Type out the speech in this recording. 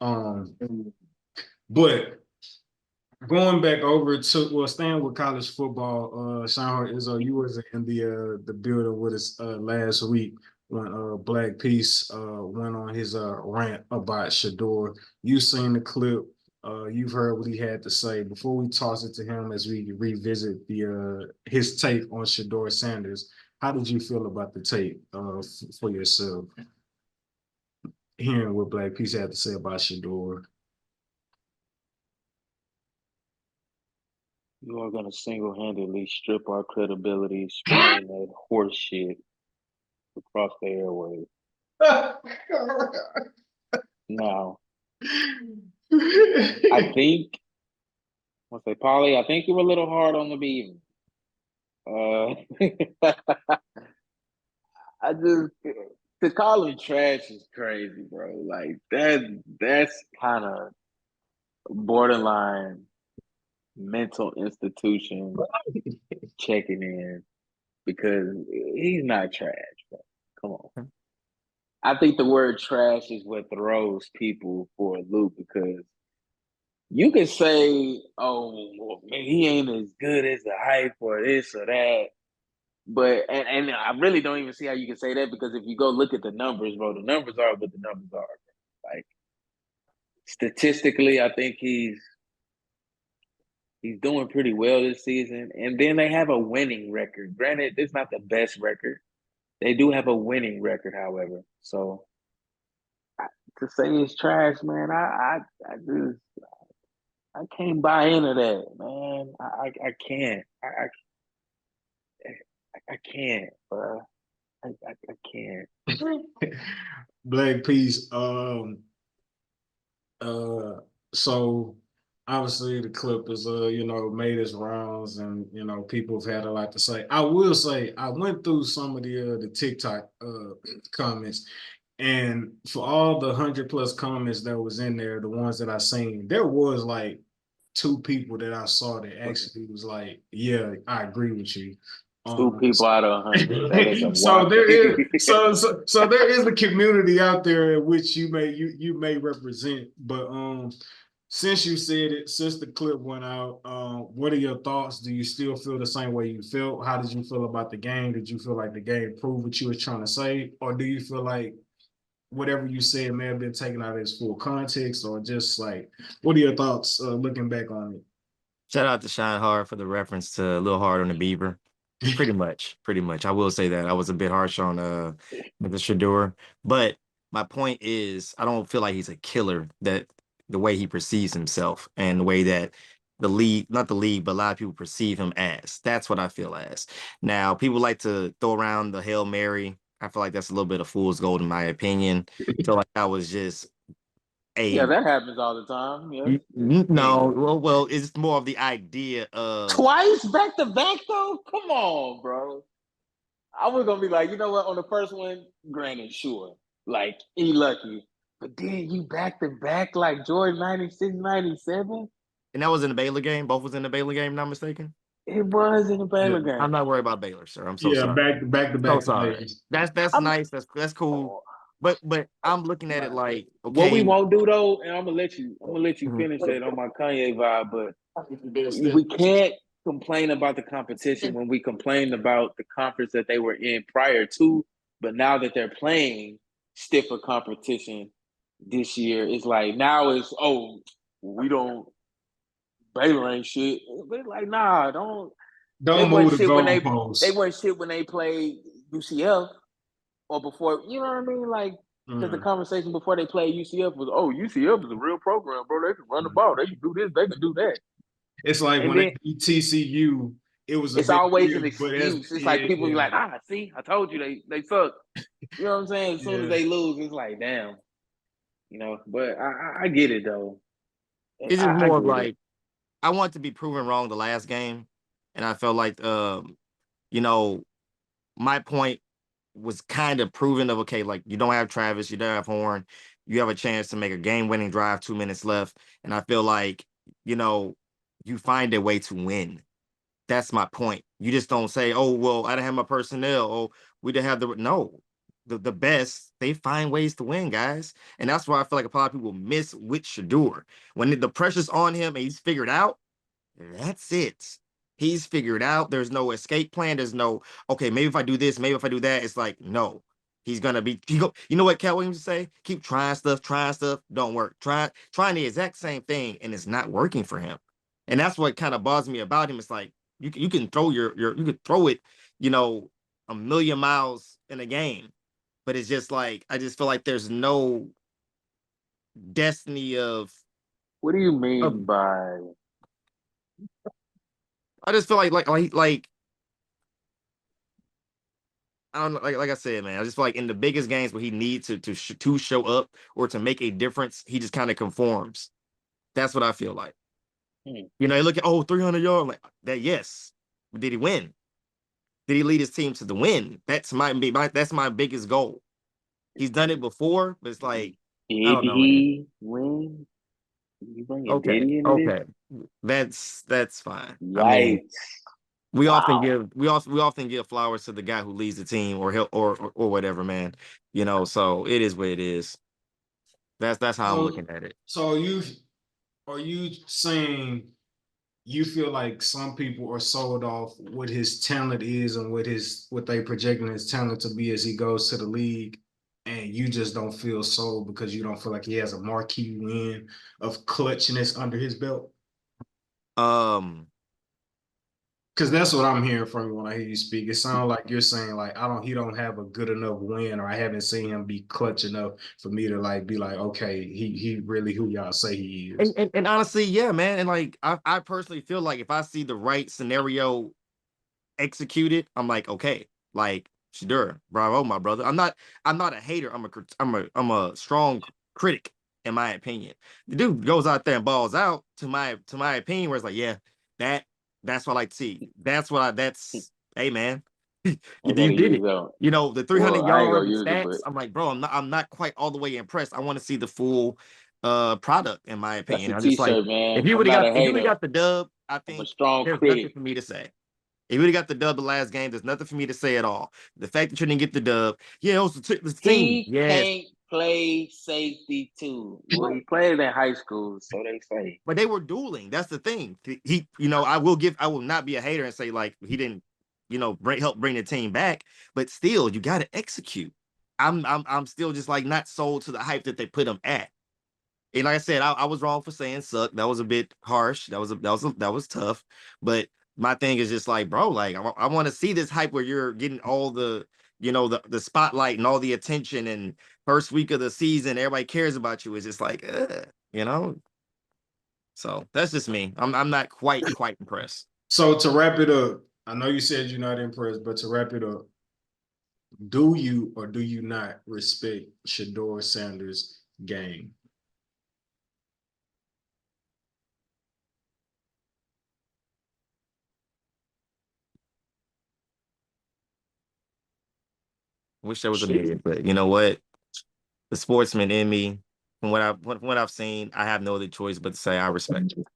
Um, but going back over to staying with college football, Sean Izzo, you was in the building with us last week when Black Peace went on his rant about Shedeur. You seen the clip, you've heard what he had to say. Before we toss it to him as we revisit the his take on Shedeur Sanders, how did you feel about the tape for yourself, hearing what Black Peace had to say about Shedeur? You are gonna single-handedly strip our credibility, spraying that horse shit across the airways. Now, I think, I'll say, Polly, I think you were a little hard on the beaver. I just to call him trash is crazy, bro. Like that's kind of borderline mental institution checking in because he's not trash, bro. Come on. I think the word trash is what throws people for a loop because you can say, oh, well, man, he ain't as good as the hype or this or that. But and I really don't even see how you can say that because if you go look at the numbers, bro, the numbers are what the numbers are. Bro. Like statistically, I think he's doing pretty well this season. And then they have a winning record. Granted, it's not the best record. They do have a winning record, however. So to say it's trash, man, I just I can't buy into that, man. I can't. I can't, bro. I can't. Black Peace. So obviously the clip is made its rounds, and people have had a lot to say. I will say I went through some of the TikTok comments, and for all the 100+ comments that was in there, the ones that I seen, there was like two people that I saw that actually was like, yeah, I agree with you. Two people out of 100. That nigga So whack. so there is a community out there in which you may represent. But since you said it, since the clip went out, what are your thoughts? Do you still feel the same way you felt? How did you feel about the game? Did you feel like the game proved what you were trying to say, or do you feel like whatever you said may have been taken out of its full context, or just like what are your thoughts looking back on it? Shout out to Shine Hard for the reference to a little hard on the Beaver. Pretty much, pretty much. I will say that I was a bit harsh on Mr. Shedeur, but my point is I don't feel like he's a killer. That the way he perceives himself and the way that the league, not the league, but a lot of people perceive him as. That's what I feel as. Now, people like to throw around the Hail Mary. I feel like that's a little bit of fool's gold in my opinion. I feel like that was just Yeah, a that happens all the time. Yeah. no. Well, it's more of the idea of Twice back to back though? Come on, bro. I was gonna be like, you know what? On the first one, granted, sure. Like, he lucky. But then you back to back like Jordan 96, 97? and that was in the Baylor game. Both was in the Baylor game, not mistaken. It was in the Yeah, Baylor game. I'm not worried about Baylor, sir. I'm so yeah, sorry. back to So back to sorry. days. That's I'm nice. That's cool. oh, But I'm looking at it right. like, What we okay, won't do though, and I'm gonna let you mhm. finish that on my Kanye vibe, but we can't complain about the competition when we complained about the conference that they were in prior to, but now that they're playing stiffer competition this year, it's like now it's we don't Baylor ain't shit. But like nah, don't they Don't weren't move the shit when they goalposts. weren't shit when they played UCF or before you know what I mean? Like because the Mm, conversation before they played UCF was, UCF is a real program, bro. They can run the ball, they can do this, they can do that. it's like And when they then beat TCU, it was a it's big always an deal, but as excuse. It's like yeah, people be yeah, like, see, I told you they suck. You know what I'm saying? As soon as yeah. they lose, it's like, damn, But I get it though. It's just I more of get it. like I want to be proven wrong the last game, and I felt like you know, my point was kind of proven of okay, like you don't have Travis, you don't have Horn, you have a chance to make a game-winning drive, 2 minutes left, and I feel like you know you find a way to win. That's my point. You just don't say, "Oh, well, I didn't have my personnel. Oh, we didn't have the no." the best, they find ways to win, guys. And that's why I feel like a lot of people miss with Shedeur. When the pressure's on him and he's figured out, that's it. He's figured out. There's no escape plan. There's no, okay, maybe if I do this, maybe if I do that. It's like, no. He's gonna be you know what Cat Williams would say? Keep trying stuff, don't work. Trying the exact same thing and it's not working for him. And that's what kind of bothers me about him. It's like you can throw you can throw it, you know, a million miles in a game, but it's just like I just feel like there's no destiny What do you of mean by I just feel like I don't know, like I said, man. I just feel like in the biggest games where he needs to show up or to make a difference, he just kind of conforms. That's what I feel like. hmm, You know, you look at 300 yards, like that. Yes, but did he win? Did he lead his team to the win? That's my biggest goal. He's done it before, but it's like I did don't know, man. he win? You bringing Okay, Diddy into this? okay, that's fine. I mean, Yikes! we often Wow. give we often give flowers to the guy who leads the team or he'll or whatever, man. You know, so it is what it is. That's how I'm So looking at it. so are you saying you feel like some people are sold off what his talent is and what they projecting his talent to be as he goes to the league, and you just don't feel sold because you don't feel like he has a marquee win of clutchness under his belt? Um, Because that's what I'm hearing from you when I hear you speak. It sounds like you're saying like he don't have a good enough win, or I haven't seen him be clutch enough for me to like be like, okay, he really who y'all say he is. and honestly, yeah, man. And like I personally feel like if I see the right scenario executed, I'm like, okay, like Shedeur, bravo, my brother. I'm not a hater. I'm a strong critic, in my opinion. The dude goes out there and balls out to my opinion, where it's like, yeah, that that's what I like to see. That's hey man, I you gotta did use it. that. You know, the 300 Well, I ain't yards, gonna the use it, stats. but I'm like, bro, I'm not quite all the way impressed. I want to see the full product, in my that's opinion. a I'm just like, T-shirt, man. I'm not a if you would have hater. got the dub, I I'm a think strong there's nothing critic. for me to say. If you would have got the dub the last game, there's nothing for me to say at all. The fact that you didn't get the dub, yeah, it was the team. He Yes, can't play safety too. Well, he played in high school, so they say. but they were dueling. That's the thing. I will not be a hater and say like he didn't, help bring the team back. But still, you got to execute. I'm still just like not sold to the hype that they put him at. And like I said, I was wrong for saying suck. That was a bit harsh. That was tough. But my thing is just like, bro, like I want to see this hype where you're getting all the, the spotlight and all the attention and first week of the season, everybody cares about you. It's just like, you know. So that's just me. I'm not quite impressed. So to wrap it up, I know you said you're not impressed, but to wrap it up, do you or do you not respect Shedeur Sanders' game? Wish there was a million, but you know what? The sportsman in me, from what I've seen, I have no other choice but to say I respect it.